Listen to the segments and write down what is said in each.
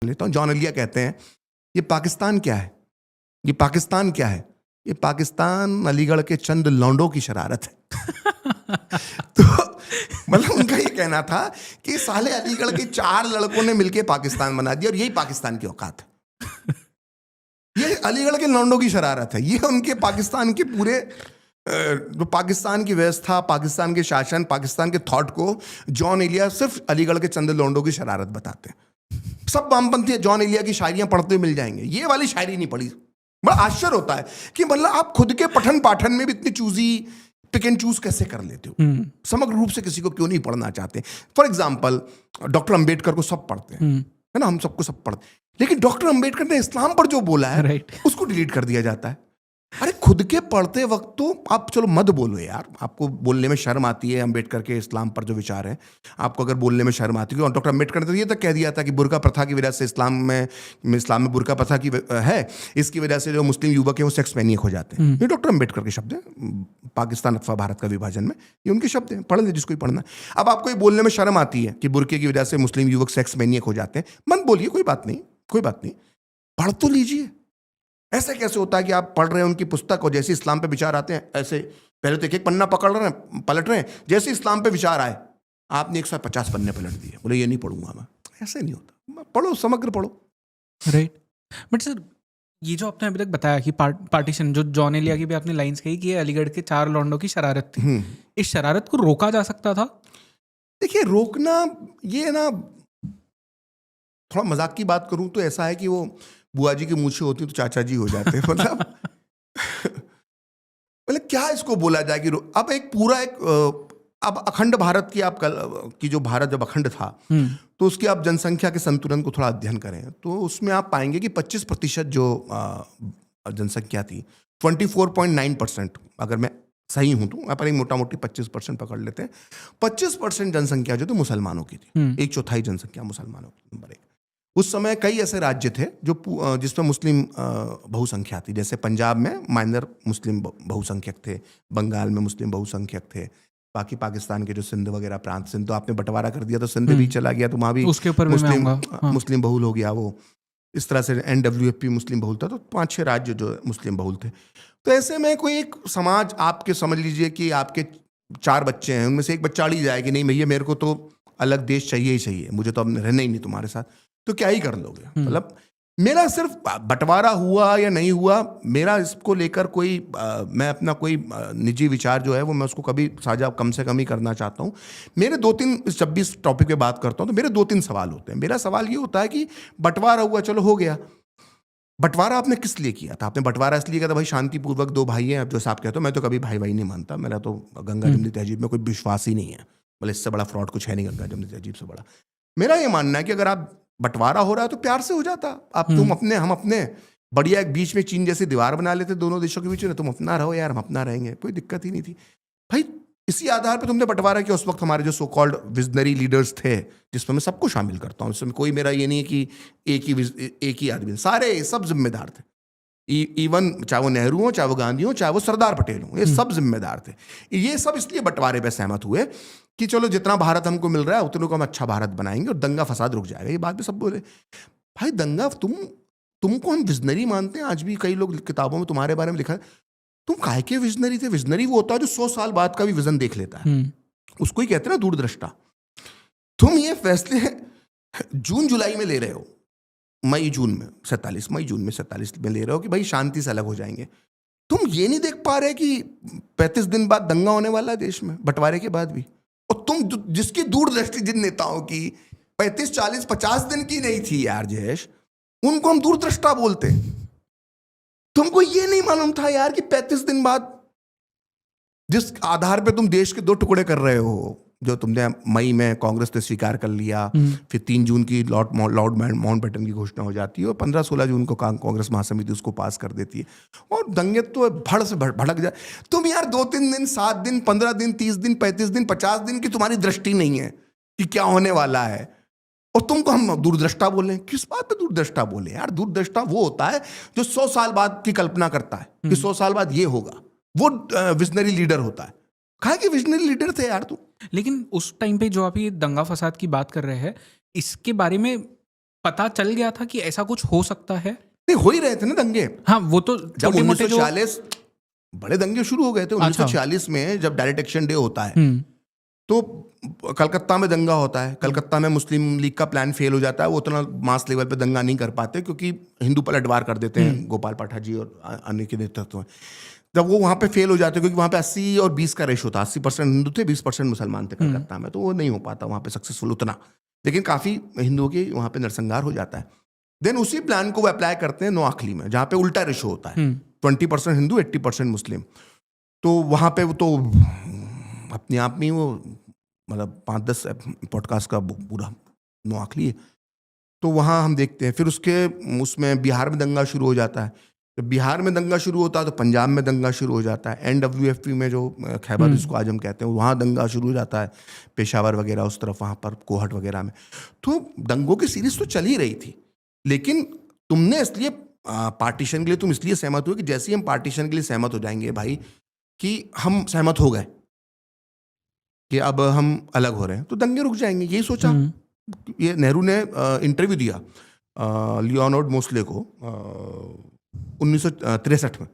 लेता हूँ। जॉन एलिया कहते हैं ये पाकिस्तान क्या है, ये पाकिस्तान क्या है, ये पाकिस्तान अलीगढ़ के चंद लौंडों की शरारत है। तो मतलब उनका ये कहना था कि साले अलीगढ़ के 4 लड़कों ने मिलकर पाकिस्तान बना दिया और यही पाकिस्तान की औकात है। ये अलीगढ़ के लौंडों की शरारत है, ये उनके पाकिस्तान के पूरे जो पाकिस्तान की व्यवस्था, पाकिस्तान के शासन, पाकिस्तान के थॉट को जॉन एलिया सिर्फ अलीगढ़ के चंद लौंडों की शरारत बताते हैं। सब वामपंथी जॉन एलिया की शायरियां पढ़ते मिल जाएंगे, ये वाली शायरी नहीं पढ़ी। बड़ा आश्चर्य होता है कि मतलब आप खुद के पठन पाठन में भी इतनी चूजी पिक एंड चूज कैसे कर लेते हो। समग्र रूप से किसी को क्यों नहीं पढ़ना चाहते। फॉर एग्जाम्पल डॉक्टर अंबेडकर को सब पढ़ते हैं, है ना, हम सबको सब पढ़ते, लेकिन डॉक्टर अंबेडकर ने इस्लाम पर जो बोला है उसको डिलीट कर दिया जाता है। अरे खुद के पढ़ते वक्त तो आप चलो मत बोलो यार, आपको बोलने में शर्म आती है अंबेडकर के इस्लाम पर जो विचार है, आपको अगर बोलने में शर्म आती है। और डॉक्टर अंबेडकर ने तो ये तक कह दिया था कि बुर्का प्रथा की वजह से इस्लाम में बुर्का प्रथा की है, इसकी वजह से जो मुस्लिम युवक हैं वो सेक्स मैनिएक हो जाते हैं। ये डॉक्टर अंबेडकर के शब्द हैं, पाकिस्तान अथवा भारत का विभाजन में ये उनके शब्द हैं, पढ़ ले जिसको पढ़ना। अब आपको ये बोलने में शर्म आती है कि बुर्के की वजह से मुस्लिम युवक सेक्स मैनिएक हो जाते हैं, मत बोलिए, कोई बात नहीं, कोई बात नहीं, पढ़ तो लीजिए। ऐसे कैसे होता है कि आप पढ़ रहे हैं उनकी पुस्तक और जैसे इस्लाम पे विचार आते हैं ऐसे पहले तो एक पन्ना पकड़ रहे हैं, पलट रहे हैं, जैसे इस्लाम पे विचार आए आपने 150 पन्ने पलट दिए, बोले ये नहीं पढ़ूंगा मैं। ऐसे नहीं होता, पढ़ो, समग्र पढ़ो। राइट। बट सर ये जो आपने अभी तक बताया कि पार्टीशन, जो जॉन एलिया की भी आपने लाइंस कही कि ये अलीगढ़ के 4 लौंडों की शरारत थी, इस शरारत को रोका जा सकता था? देखिए रोकना, ये ना थोड़ा मजाक की बात करूं तो ऐसा है कि वो बुआ जी की मूछें होती तो चाचा जी हो जाते हैं। मतलब क्या इसको बोला जाए कि अब एक पूरा अब अखंड भारत की आप की जो भारत जब अखंड था तो उसकी आप जनसंख्या के संतुलन को थोड़ा अध्ययन करें तो उसमें आप पाएंगे कि 25% जो जनसंख्या थी, 24.9%, अगर मैं सही हूं तो अपन एक मोटा मोटी 25% पकड़ लेते हैं, 25% जनसंख्या जो थी मुसलमानों की थी, 1/4 जनसंख्या मुसलमानों की, नंबर 1। उस समय कई ऐसे राज्य थे जो जिसमें मुस्लिम बहुसंख्या थी, जैसे पंजाब में माइनर मुस्लिम बहुसंख्यक थे, बंगाल में मुस्लिम बहुसंख्यक थे, बाकी पाकिस्तान के जो सिंध वगैरह प्रांत, सिंध तो आपने बंटवारा कर दिया तो सिंध भी चला गया तो वहाँ भी उसके ऊपर मुस्लिम बहुल हो गया वो। इस तरह से NWFP मुस्लिम बहुल था, तो 5-6 राज्य जो मुस्लिम बहुल थे। तो ऐसे में कोई एक समाज आपके समझ लीजिए कि आपके 4 बच्चे हैं, उनमें से एक बच्चा अड़ी जाए कि नहीं भैया मेरे को तो अलग देश चाहिए ही चाहिए, मुझे तो अब रहना ही नहीं तुम्हारे साथ, तो क्या ही कर लोगे। मतलब मेरा सिर्फ बंटवारा हुआ या नहीं हुआ, मेरा इसको लेकर कोई मैं अपना कोई निजी विचार जो है वो मैं उसको कभी साझा कम से कम ही करना चाहता हूँ। मेरे 2-3, जब भी इस टॉपिक पे बात करता हूँ तो मेरे 2-3 सवाल होते हैं। मेरा सवाल ये होता है कि बंटवारा हुआ, चलो हो गया, बंटवारा आपने किस लिए किया था? आपने बंटवारा इसलिए किया था भाई शांतिपूर्वक 2 भाई हैं, अब जो साहब कहते हो, मैं तो कभी भाई भाई नहीं मानता, मेरा तो गंगा जमुनी तहजीब में कोई विश्वास ही नहीं है, बोले इससे बड़ा फ्रॉड कुछ है नहीं गंगा जमुनी तहजीब से बड़ा। मेरा ये मानना है कि अगर आप बंटवारा हो रहा है तो प्यार से हो जाता, आप तुम अपने हम अपने, बढ़िया एक बीच में चीन जैसी दीवार बना लेते दोनों देशों के बीच में, तुम अपना रहो यार, हम अपना रहेंगे, कोई दिक्कत ही नहीं थी भाई। इसी आधार पे तुमने बंटवारा किया। उस वक्त हमारे जो सो कॉल्ड विजनरी लीडर्स थे, जिसमें मैं सबको शामिल करता हूँ, इसमें कोई मेरा ये नहीं है कि एक ही आदमी, सारे सब जिम्मेदार थे, इवन चाहे वो नेहरू हो, चाहे वो गांधी हो, चाहे वो सरदार पटेल हो, ये सब जिम्मेदार थे। ये सब इसलिए बंटवारे पे सहमत हुए कि चलो जितना भारत हमको मिल रहा है उतने को हम अच्छा भारत बनाएंगे और दंगा फसाद रुक जाएगा। ये बात भी सब बोले। भाई दंगा, तुमको हम विजनरी मानते हैं, आज भी कई लोग किताबों में तुम्हारे बारे में लिखा है, तुम काहे के विजनरी थे? विजनरी वो होता है जो 100 साल बाद का भी विजन देख लेता है, उसको ही कहते हैं ना दूरदृष्टा। तुम ये फैसले जून जुलाई में ले रहे हो, मई जून में 47 में ले रहे हो कि भाई शांति से अलग हो जाएंगे। तुम ये नहीं देख पा रहे कि 35 दिन बाद दंगा होने वाला है देश में, बंटवारे के बाद भी। और तुम जिसकी दूरदृष्टि जिन नेताओं की 35, 40, 50 दिन की नहीं थी यार जयेश, उनको हम दूरदृष्टा बोलते। तुमको ये नहीं मालूम था यार कि 35 दिन बाद जिस आधार पे तुम देश के 2 टुकड़े कर रहे हो, जो तुमने मई में कांग्रेस ने स्वीकार कर लिया, फिर 3 जून की लॉर्ड माउंटबेटन की घोषणा हो जाती है और 15-16 जून को कांग्रेस महासमिति उसको पास कर देती है और दंगे तो भड़ से भड़क जाए। तुम यार 2-3 दिन, 7 दिन, 15 दिन, 30 दिन, 35 दिन, 50 दिन की तुम्हारी दृष्टि नहीं है कि क्या होने वाला है, और तुमको हम दूरदृष्टा बोले। किस बात पे दूरदृष्टा बोले यार? दूरदृष्टा वो होता है जो 100 साल बाद की कल्पना करता है कि 100 साल बाद ये होगा, वो विजनरी लीडर होता है। कहा कि विजनरी लीडर थे यार तू। लेकिन उस टाइम पे जो आप ये दंगा फसाद की बात कर रहे हैं, इसके बारे में पता चल गया था कि ऐसा कुछ हो सकता है? नहीं, हो ही रहे थे ना दंगे। हाँ, वो तो जब छोटे-मोटे जो 1946 बड़े दंगे शुरू हो गए थे। 1946 में जब डायरेक्ट एक्शन डे होता है तो कलकत्ता में दंगा होता है। कलकत्ता में मुस्लिम लीग का प्लान फेल हो जाता है। वो उतना मास लेवल पे दंगा नहीं कर पाते क्योंकि हिंदू पलटवार कर देते हैं गोपाल पाठा जी और अन्य के नेतृत्व में। जब वो वहाँ पे फेल हो जाते हैं क्योंकि वहाँ पे 80 और 20 का रेशो था, 80% हिंदू थे, 20% मुसलमान थे कलकत्ता में, तो वो नहीं हो पाता वहाँ पे सक्सेसफुल उतना। लेकिन काफ़ी हिंदुओं की वहाँ पे नरसंहार हो जाता है। देन उसी प्लान को वो अप्लाई करते हैं नोआखली में, जहाँ पे उल्टा रेशो होता है, 20% हिंदू, 80% मुस्लिम। तो वहाँ पे वो तो अपने आप में वो मतलब 5-10 पॉडकास्ट का पूरा नोआखली है। तो वहाँ हम देखते हैं। फिर उसमें बिहार में दंगा शुरू हो जाता है। जब बिहार में दंगा शुरू होता है तो पंजाब में दंगा शुरू हो जाता है। NWFP में जो खैबर जिसको आज हम कहते हैं, वहाँ दंगा शुरू हो जाता है, पेशावर वगैरह उस तरफ, वहाँ पर कोहट वगैरह में। तो दंगों की सीरीज तो चल ही रही थी। लेकिन तुमने इसलिए पार्टीशन के लिए तुम इसलिए सहमत हुए कि जैसे ही हम पार्टीशन के लिए सहमत हो जाएंगे भाई, कि हम सहमत हो गए कि अब हम अलग हो रहे हैं, तो दंगे रुक जाएंगे, यही सोचा। ये नेहरू ने इंटरव्यू दिया लियोनार्ड मोस्ले को 1963 में,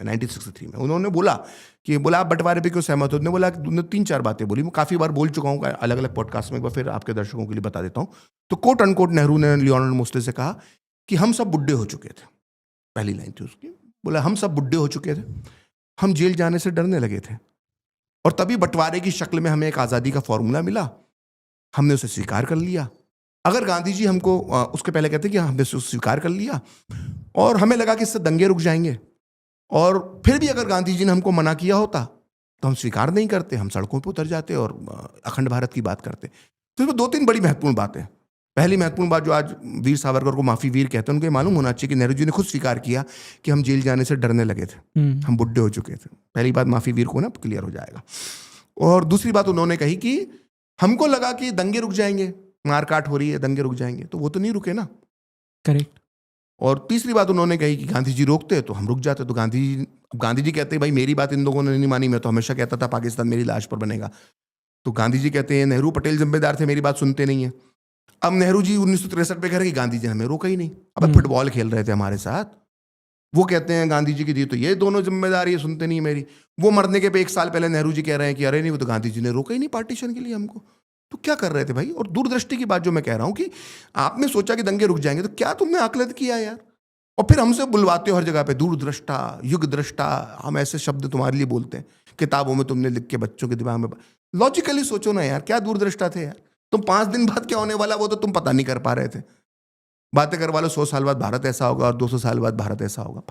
1963 में। उन्होंने बोला आप बंटवारे पे क्यों सहमत हो? उन्होंने बोला, उन्होंने 3-4 बातें बोली, मैं काफ़ी बार बोल चुका हूँ अलग अलग पॉडकास्ट में, एक बार फिर आपके दर्शकों के लिए बता देता हूँ। तो कोट अनकोट नेहरू ने लियोनार्ड मोस्ले से कहा कि हम सब बुढ़े हो चुके थे। पहली लाइन थी उसकी, बोला हम सब बुढ़े हो चुके थे, हम जेल जाने से डरने लगे थे, और तभी बंटवारे की शक्ल में हमें एक आज़ादी का फॉर्मूला मिला, हमने उसे स्वीकार कर लिया। अगर गांधी जी हमको उसके पहले कहते कि हमने उसे स्वीकार कर लिया और हमें लगा कि इससे दंगे रुक जाएंगे, और फिर भी अगर गांधी जी ने हमको मना किया होता तो हम स्वीकार नहीं करते, हम सड़कों पर उतर जाते और अखंड भारत की बात करते। तो इसमें 2-3 बड़ी महत्वपूर्ण बातें। पहली महत्वपूर्ण बात, जो आज वीर सावरकर को माफी वीर कहते हैं, उनको मालूम होना चाहिए कि नेहरू जी ने खुद स्वीकार किया कि हम जेल जाने से डरने लगे थे, हम बुढ़े हो चुके थे। पहली बात माफी वीर को ना क्लियर हो जाएगा। और दूसरी बात उन्होंने कही कि हमको लगा कि दंगे रुक जाएंगे, मारकाट हो रही है, दंगे रुक जाएंगे, तो वो तो नहीं रुके ना। करेक्ट। और तीसरी बात उन्होंने कही कि गांधी जी रोकते तो हम रुक जाते। तो गांधी जी कहते भाई मेरी बात इन लोगों ने नहीं मानी, मैं तो हमेशा कहता था पाकिस्तान मेरी लाश पर बनेगा। तो गांधी जी कहते हैं नेहरू पटेल जिम्मेदार थे, मेरी बात सुनते नहीं है। अब नेहरू जी 1963 पे कह रहे कि गांधी जी ने हमें रोका ही नहीं। अब फुटबॉल खेल रहे थे हमारे साथ, वो कहते हैं गांधी जी की दी, तो ये दोनों जिम्मेदारी है, सुनते नहीं मेरी। वो मरने के पे 1 साल पहले नेहरू जी कह रहे हैं कि अरे नहीं, वो तो गांधी जी ने रोका ही नहीं पार्टीशन के लिए हमको। तो क्या कर रहे थे भाई? और दूरदृष्टि की बात जो मैं कह रहा हूं कि आपने सोचा कि दंगे रुक जाएंगे, तो क्या तुमने आकलन किया यार? और फिर हमसे बुलवाते हो हर जगह पे, दूरदृष्टा, युग दृष्टा, हम ऐसे शब्द तुम्हारे लिए बोलते हैं, किताबों में तुमने लिख के बच्चों के दिमाग में। लॉजिकली सोचो ना यार, क्या दूरदृष्टा थे यार तुम? 5 दिन बाद क्या होने वाला वो तो तुम पता नहीं कर पा रहे थे। बातें करवा लो 100 साल बाद भारत ऐसा होगा और 200 साल बाद भारत ऐसा होगा।